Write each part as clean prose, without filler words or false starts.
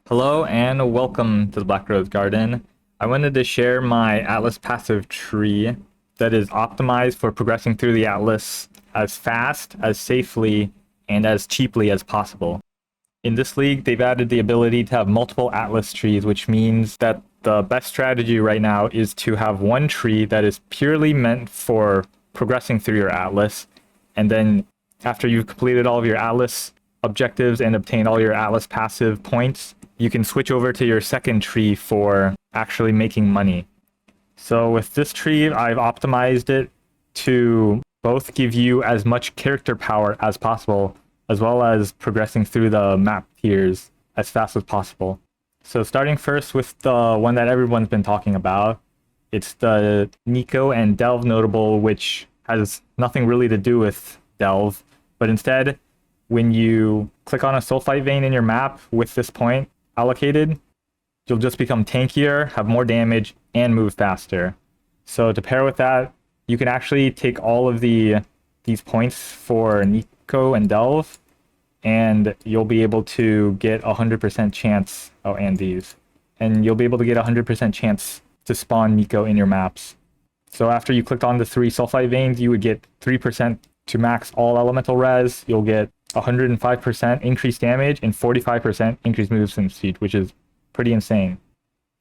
Hello and welcome to the Black Rose Garden. I wanted to share my Atlas passive tree that is optimized for progressing through the Atlas as fast, as safely, and as cheaply as possible. In this league, they've added the ability to have multiple Atlas trees, which means that the best strategy right now is to have one tree that is purely meant for progressing through your Atlas, and then after you've completed all of your Atlas objectives and obtained all your Atlas passive points, you can switch over to your second tree for actually making money. So with this tree, I've optimized it to both give you as much character power as possible, as well as progressing through the map tiers as fast as possible. So starting first with the one that everyone's been talking about, it's the Nico and Delve notable, which has nothing really to do with Delve, but instead, when you click on a sulfite vein in your map with this point allocated, you'll just become tankier, have more damage, and move faster. So to pair with that, you can actually take all of these points for Nico and Delve, and you'll be able to get 100% chance. Oh, and these. And you'll be able to get 100% chance to spawn Nico in your maps. So after you clicked on the 3 sulfite veins, you would get 3% to max all elemental res. You'll get 105% increased damage and 45% increased movement speed, which is pretty insane.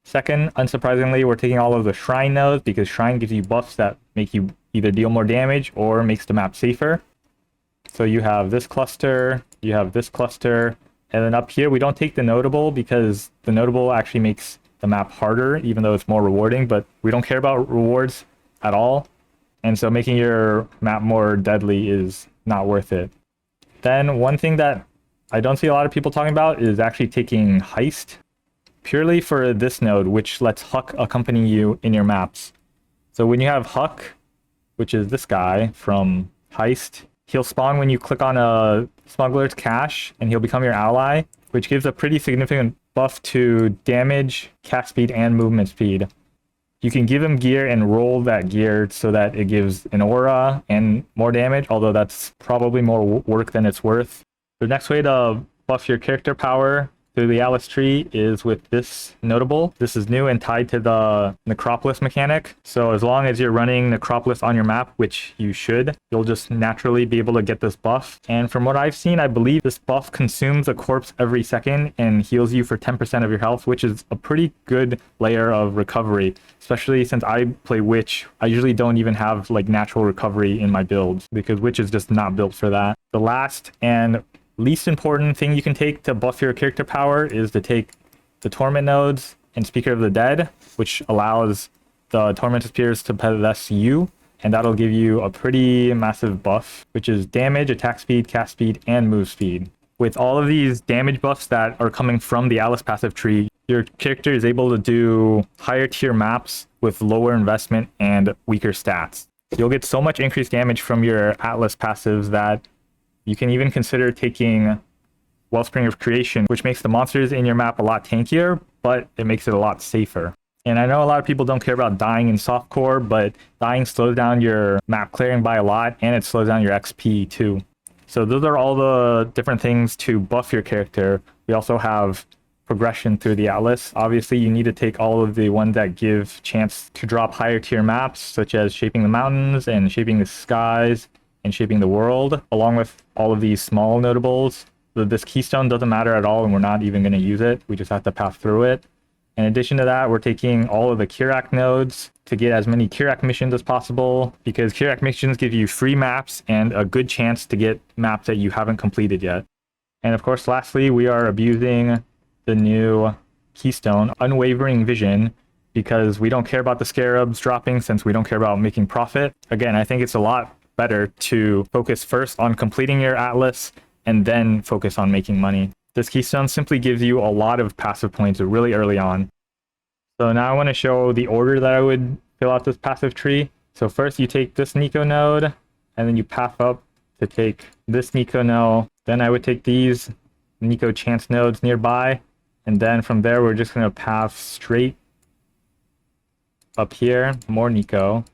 Second, unsurprisingly, we're taking all of the Shrine nodes because Shrine gives you buffs that make you either deal more damage or makes the map safer. So you have this cluster, you have this cluster, and then up here we don't take the notable because the notable actually makes the map harder, even though it's more rewarding, but we don't care about rewards at all. And so making your map more deadly is not worth it. Then one thing that I don't see a lot of people talking about is actually taking Heist, purely for this node, which lets Huck accompany you in your maps. So when you have Huck, which is this guy from Heist, he'll spawn when you click on a smuggler's cache, and he'll become your ally, which gives a pretty significant buff to damage, cast speed, and movement speed. You can give him gear and roll that gear so that it gives an aura and more damage, although that's probably more work than it's worth. The next way to buff your character power through the Atlas tree is with this notable. This is new and tied to the Necropolis mechanic. So as long as you're running Necropolis on your map, which you should, you'll just naturally be able to get this buff. And from what I've seen, I believe this buff consumes a corpse every second and heals you for 10% of your health, which is a pretty good layer of recovery. Especially since I play Witch, I usually don't even have like natural recovery in my builds because Witch is just not built for that. The last and least important thing you can take to buff your character power is to take the Torment nodes and Speaker of the Dead, which allows the Tormented Spears to possess you, and that'll give you a pretty massive buff, which is damage, attack speed, cast speed, and move speed. With all of these damage buffs that are coming from the Atlas passive tree, your character is able to do higher tier maps with lower investment and weaker stats. You'll get so much increased damage from your Atlas passives that you can even consider taking Wellspring of Creation, which makes the monsters in your map a lot tankier, but it makes it a lot safer. And I know a lot of people don't care about dying in softcore, but dying slows down your map clearing by a lot, and it slows down your XP too. So those are all the different things to buff your character. We also have progression through the Atlas. Obviously, you need to take all of the ones that give chance to drop higher tier maps, such as Shaping the Mountains and Shaping the Skies, and Shaping the World, along with all of these small notables. This keystone doesn't matter at all, and we're not even going to use it. We just have to pass through it. In addition to that, we're taking all of the Kirak nodes to get as many Kirak missions as possible, because Kirak missions give you free maps and a good chance to get maps that you haven't completed yet. And of course, lastly, we are abusing the new keystone, Unwavering Vision, because we don't care about the scarabs dropping since we don't care about making profit. Again, I think it's a lot better to focus first on completing your Atlas and then focus on making money. This keystone simply gives you a lot of passive points really early on. So now I want to show the order that I would fill out this passive tree. So first you take this Nico node, and then you path up to take this Nico node. Then I would take these Nico chance nodes nearby, and then from there we're just going to path straight up here, more Nico,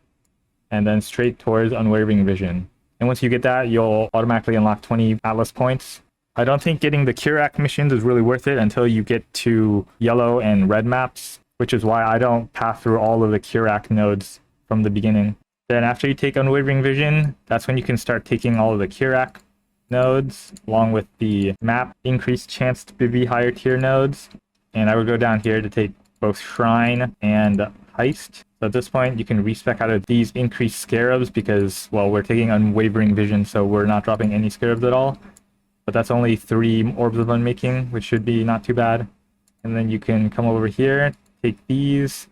and then straight towards Unwavering Vision. And once you get that, you'll automatically unlock 20 Atlas points. I don't think getting the Kirac missions is really worth it until you get to yellow and red maps, which is why I don't pass through all of the Kirac nodes from the beginning. Then after you take Unwavering Vision, that's when you can start taking all of the Kirac nodes, along with the map increased chance to be higher tier nodes. And I would go down here to take both Shrine and Heist. So at this point, you can respec out of these increased Scarabs because, well, we're taking Unwavering Vision, so we're not dropping any Scarabs at all. But that's only 3 Orbs of Unmaking, which should be not too bad. And then you can come over here, take these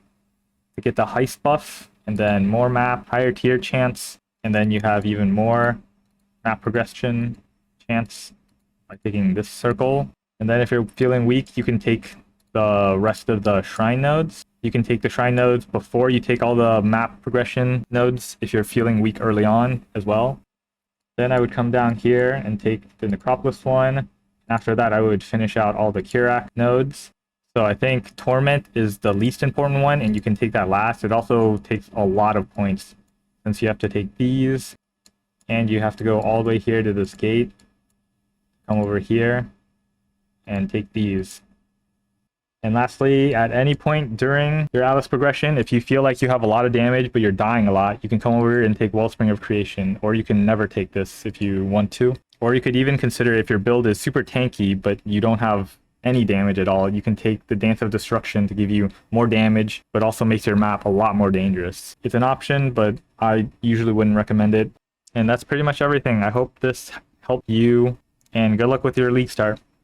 to get the Heist buff, and then more map, higher tier chance, and then you have even more map progression chance by taking this circle. And then if you're feeling weak, you can take the rest of the Shrine nodes. You can take the Shrine nodes before you take all the map progression nodes if you're feeling weak early on as well. Then I would come down here and take the Necropolis one. After that, I would finish out all the Kirac nodes. So I think Torment is the least important one, and you can take that last. It also takes a lot of points, since you have to take these, and you have to go all the way here to this gate, come over here, and take these. And lastly, at any point during your Atlas progression, if you feel like you have a lot of damage but you're dying a lot, you can come over here and take Wellspring of Creation, or you can never take this if you want to. Or you could even consider, if your build is super tanky but you don't have any damage at all, you can take the Dance of Destruction to give you more damage, but also makes your map a lot more dangerous. It's an option, but I usually wouldn't recommend it. And that's pretty much everything. I hope this helped you, and good luck with your league start.